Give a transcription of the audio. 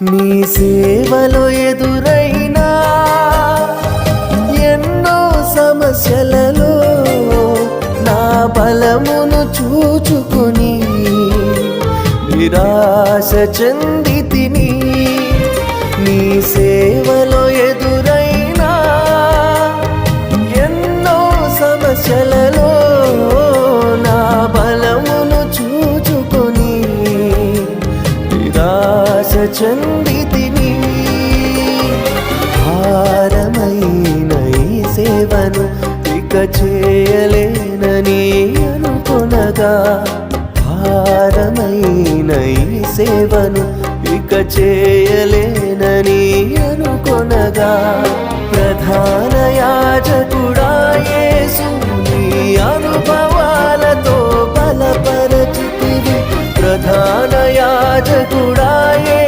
నీ సేవలో ఎదురైనా ఎన్నో సమస్యలలో నా బలమును చూచుకుని నిరాశ చెందితిని. నీ సేవలో ఎదురైనా ఎన్నో సమస్యలలో నా బలమును చూచుకుని నిరాశ చెందితిని. భారమైన ఈ సేవను ఇక చేయలేనని అనుకొనగా, భారమైన ఈ సేవను ఇక చేయలేనని అనుకొనగా, ప్రధాన యాజకుడా యేసు నీ అనుభవాలతో బలపరచితివి. ప్రధాన యాజకుడా